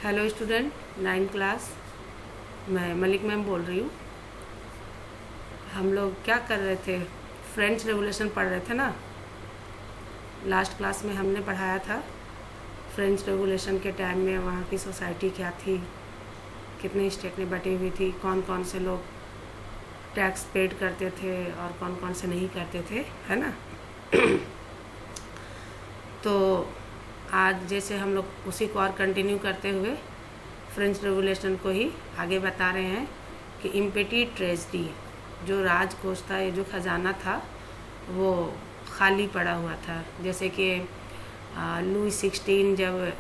Hello student, 9 class. मैं Malik ma'am बोल रही हूँ। हम लोग क्या कर रहे थे? फ्रेंच रेवोल्यूशन पढ़ रहे थे ना। लास्ट क्लास में हमने पढ़ाया था फ्रेंच रेवोल्यूशन के टाइम में वहाँ की सोसाइटी क्या थी, कितने स्टेट में बटी हुई थी, कौन कौन से लोग टैक्स पेड करते थे और कौन कौन से नहीं करते थे, है ना। तो आज जैसे हम लोग उसी को और कंटिन्यू करते हुए फ्रेंच रेवोल्यूशन को ही आगे बता रहे हैं कि इम्पेटी ट्रेजडी, जो राजकोष था, ये जो खजाना था वो खाली पड़ा हुआ था। जैसे कि लुई 16 जब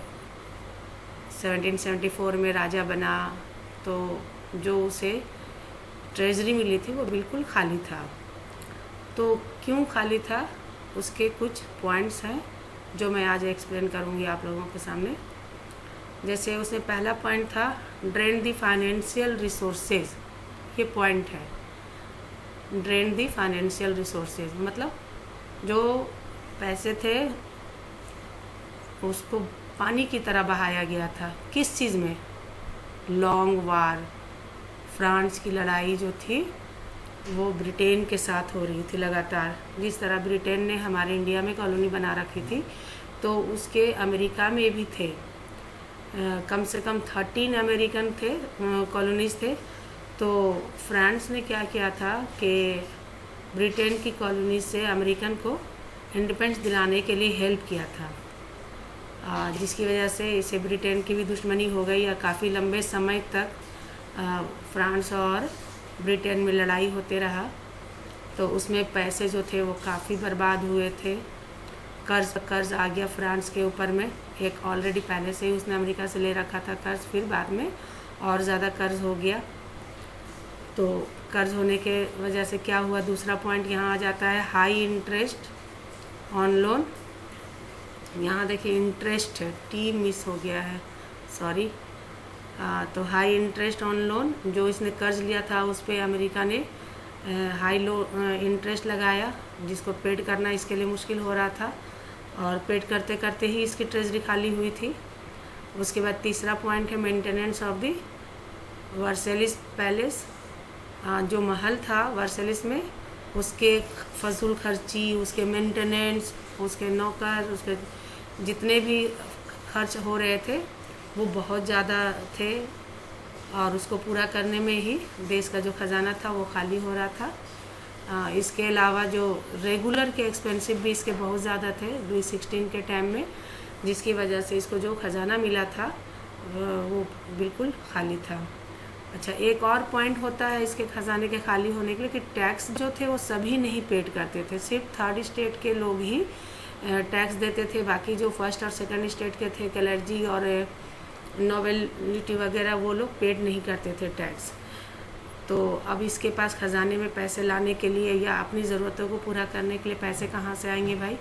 1774 में राजा बना तो जो उसे ट्रेजरी मिली थी वो बिल्कुल खाली था। तो क्यों खाली था, उसके कुछ पॉइंट्स हैं जो मैं आज एक्सप्लेन करूँगी आप लोगों के सामने। जैसे उसमें पहला पॉइंट था ड्रेन द फाइनेंशियल रिसोर्सेज। ये पॉइंट है, ड्रेन द फाइनेंशियल रिसोर्सेज मतलब जो पैसे थे उसको पानी की तरह बहाया गया था। किस चीज़ में? लॉन्ग वार, फ्रांस की लड़ाई जो थी वो ब्रिटेन के साथ हो रही थी लगातार। जिस तरह ब्रिटेन ने हमारे इंडिया में कॉलोनी बना रखी थी तो उसके अमेरिका में भी थे। कम से कम 13 अमेरिकन थे, कॉलोनीज़ थे। तो फ्रांस ने क्या किया था कि ब्रिटेन की कॉलोनी से अमेरिकन को इंडिपेंडेंस दिलाने के लिए हेल्प किया था, जिसकी वजह से इसे ब्रिटेन की भी दुश्मनी हो गई और काफ़ी लंबे समय तक फ्रांस और ब्रिटेन में लड़ाई होते रहा। तो उसमें पैसे जो थे वो काफ़ी बर्बाद हुए थे। कर्ज आ गया फ्रांस के ऊपर में। एक ऑलरेडी पहले से ही उसने अमेरिका से ले रखा था कर्ज, फिर बाद में और ज़्यादा कर्ज हो गया। तो कर्ज होने के वजह से क्या हुआ, दूसरा पॉइंट यहाँ आ जाता है हाई इंटरेस्ट ऑन लोन। यहाँ देखिए इंटरेस्ट है, टी मिस हो गया है, सॉरी। तो हाई इंटरेस्ट ऑन लोन, जो इसने कर्ज लिया था उस पर अमेरिका ने हाई इंटरेस्ट लगाया, जिसको पेड करना इसके लिए मुश्किल हो रहा था और पेड करते करते ही इसकी ट्रेजरी खाली हुई थी। उसके बाद तीसरा पॉइंट है maintenance of the Versailles palace. जो महल था वर्सेलिस में, उसके फजूल खर्ची, उसके मेंटेनेंस, उसके नौकर, उसके जितने भी खर्च हो रहे थे वो बहुत ज़्यादा थे और उसको पूरा करने में ही देश का जो ख़जाना था वो खाली हो रहा था। इसके अलावा जो रेगुलर के एक्सपेंसिव भी इसके बहुत ज़्यादा थे लुई 16 के टाइम में, जिसकी वजह से इसको जो ख़जाना मिला था वो बिल्कुल खाली था। अच्छा, एक और पॉइंट होता है इसके ख़जाने के खाली होने के लिए कि टैक्स जो थे वो सभी नहीं पेड करते थे। सिर्फ थर्ड स्टेट के लोग ही टैक्स देते थे। बाकी जो फर्स्ट और सेकंड स्टेट के थे, कलर्जी और नोबेलिटी वगैरह, वो लोग पेड नहीं करते थे टैक्स। तो अब इसके पास ख़जाने में पैसे लाने के लिए या अपनी ज़रूरतों को पूरा करने के लिए पैसे कहाँ से आएंगे भाई?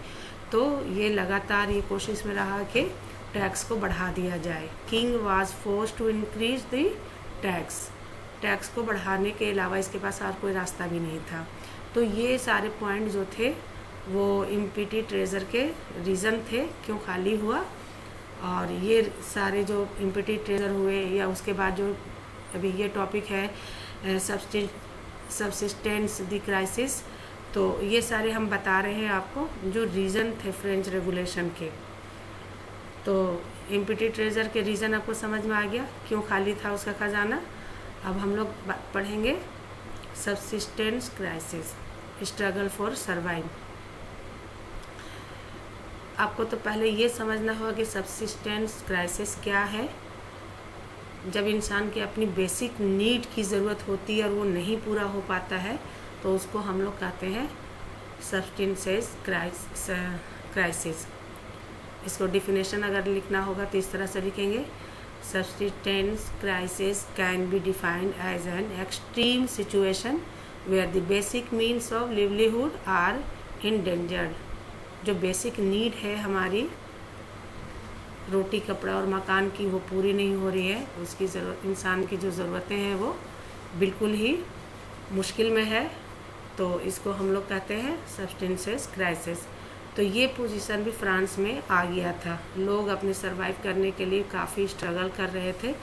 तो ये लगातार ये कोशिश में रहा कि टैक्स को बढ़ा दिया जाए। King was forced to increase the tax को बढ़ाने के अलावा इसके पास और कोई रास्ता भी नहीं था। तो ये सारे पॉइंट जो थे वो इम्पीटी ट्रेजर के रीज़न थे क्यों खाली हुआ। और ये सारे जो इम्पीटी ट्रेजर हुए या उसके बाद जो अभी ये टॉपिक है सबसिस्टेंस द क्राइसिस, तो ये सारे हम बता रहे हैं आपको जो रीज़न थे फ्रेंच रेगुलेशन के। तो इम्पीटी ट्रेजर के रीज़न आपको समझ में आ गया, क्यों खाली था उसका ख़जाना। अब हम लोग पढ़ेंगे subsistence crisis, struggle for survive. आपको तो पहले ये समझना होगा कि सबसिस्टेंस क्राइसिस क्या है। जब इंसान की अपनी बेसिक नीड की ज़रूरत होती है और वो नहीं पूरा हो पाता है तो उसको हम लोग कहते हैं सबसिस्टेंस क्राइसिस। इसको डिफिनेशन अगर लिखना होगा तो इस तरह से लिखेंगे, subsistence crisis can be defined as an extreme situation where the basic means of livelihood are endangered. जो बेसिक नीड है हमारी, रोटी कपड़ा और मकान की, वो पूरी नहीं हो रही है। उसकी ज़रूरत, इंसान की जो ज़रूरतें हैं वो बिल्कुल ही मुश्किल में है। तो इसको हम लोग कहते हैं सबसिस्टेंस क्राइसिस। तो ये पोजीशन भी फ्रांस में आ गया था। लोग अपने सरवाइव करने के लिए काफ़ी स्ट्रगल कर रहे थे।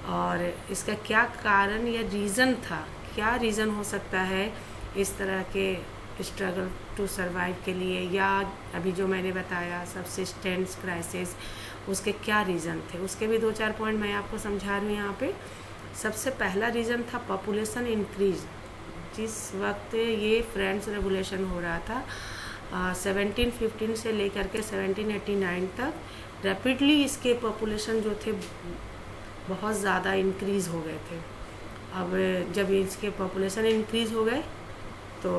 और इसका क्या कारण या रीज़न था, क्या रीज़न हो सकता है इस तरह के स्ट्रगल टू सरवाइव के लिए, या अभी जो मैंने बताया सबसिस्टेंस क्राइसिस, उसके क्या रीज़न थे, उसके भी 2-4 पॉइंट मैं आपको समझा रही हूँ यहाँ पे। सबसे पहला रीज़न था पॉपुलेशन इंक्रीज। जिस वक्त ये फ्रेंच रेवोल्यूशन हो रहा था 1715 से लेकर के 1789 तक, रैपिडली इसके पॉपुलेशन जो थे बहुत ज़्यादा इंक्रीज़ हो गए थे। अब जब इसके पॉपुलेशन इंक्रीज़ हो गए तो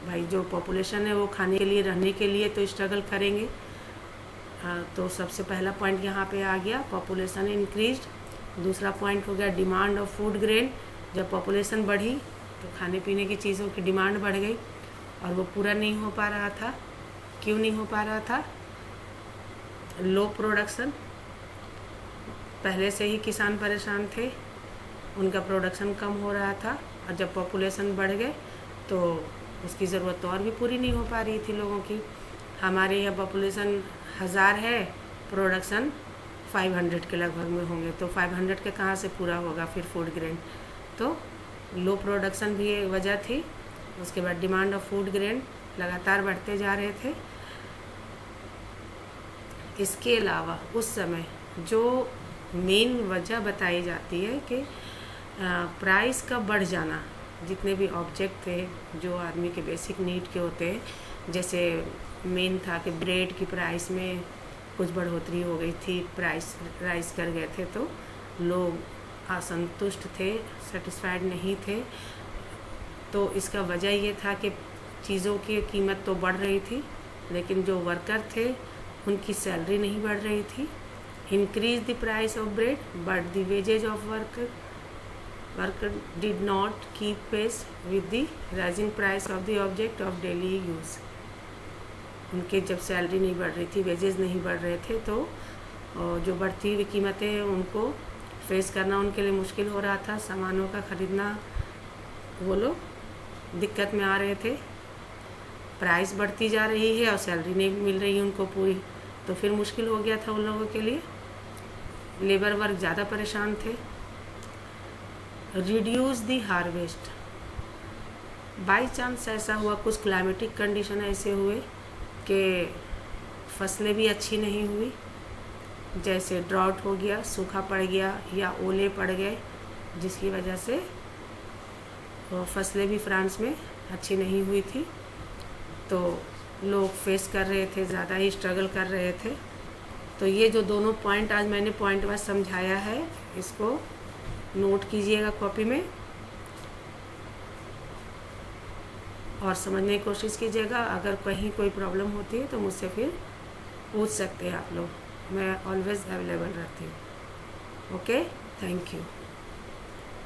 भाई जो पॉपुलेशन है वो खाने के लिए, रहने के लिए तो स्ट्रगल करेंगे। तो सबसे पहला पॉइंट यहाँ पे आ गया, पॉपुलेशन इंक्रीज। दूसरा पॉइंट हो गया डिमांड ऑफ फूड ग्रेन। जब पॉपुलेशन बढ़ी तो खाने पीने की चीज़ों की डिमांड बढ़ गई और वो पूरा नहीं हो पा रहा था। क्यों नहीं हो पा रहा था? लो प्रोडक्शन। पहले से ही किसान परेशान थे, उनका प्रोडक्शन कम हो रहा था, और जब पॉपुलेशन बढ़ गए तो उसकी ज़रूरत तो और भी पूरी नहीं हो पा रही थी लोगों की। हमारे यहाँ पॉपुलेशन 1000 है, प्रोडक्शन 500 के लगभग में होंगे, तो 500 के कहाँ से पूरा होगा फिर फूड ग्रेन? तो लो प्रोडक्शन भी एक वजह थी। उसके बाद डिमांड ऑफ फूड ग्रेन लगातार बढ़ते जा रहे थे। इसके अलावा उस समय जो मेन वजह बताई जाती है कि प्राइस का बढ़ जाना, जितने भी ऑब्जेक्ट थे जो आदमी के बेसिक नीड के होते हैं, जैसे मेन था कि ब्रेड की प्राइस में कुछ बढ़ोतरी हो गई थी, प्राइस राइज कर गए थे, तो लोग असंतुष्ट थे, सेटिस्फाइड नहीं थे। तो इसका वजह ये था कि चीज़ों की कीमत तो बढ़ रही थी, लेकिन जो वर्कर थे उनकी सैलरी नहीं बढ़ रही थी। Increase the price of bread but the wages of worker did not keep pace with the rising price of the object of daily use. उनके जब सैलरी नहीं बढ़ रही थी, वेजेस नहीं बढ़ रहे थे, तो जो बढ़ती हुई कीमतें उनको फेस करना उनके लिए मुश्किल हो रहा था। सामानों का ख़रीदना वो लोग दिक्कत में आ रहे थे। प्राइस बढ़ती जा रही है और सैलरी नहीं मिल रही उनको पूरी, तो फिर मुश्किल हो गया था उन लोगों के लिए। लेबर वर्क ज़्यादा परेशान थे। Reduce the harvest. By chance ऐसा हुआ, कुछ क्लाइमेटिक कंडीशन ऐसे हुए कि फसलें भी अच्छी नहीं हुई, जैसे ड्राउट हो गया, सूखा पड़ गया या ओले पड़ गए, जिसकी वजह से फसलें भी फ्रांस में अच्छी नहीं हुई थी। तो लोग फेस कर रहे थे, ज़्यादा ही स्ट्रगल कर रहे थे। तो ये जो दोनों पॉइंट आज मैंने पॉइंट वाइज समझाया है, इसको नोट कीजिएगा कॉपी में और समझने की कोशिश कीजिएगा। अगर कहीं कोई प्रॉब्लम होती है तो मुझसे फिर पूछ सकते हैं आप लोग, मैं ऑलवेज़ अवेलेबल रहती हूँ। Okay, thank you.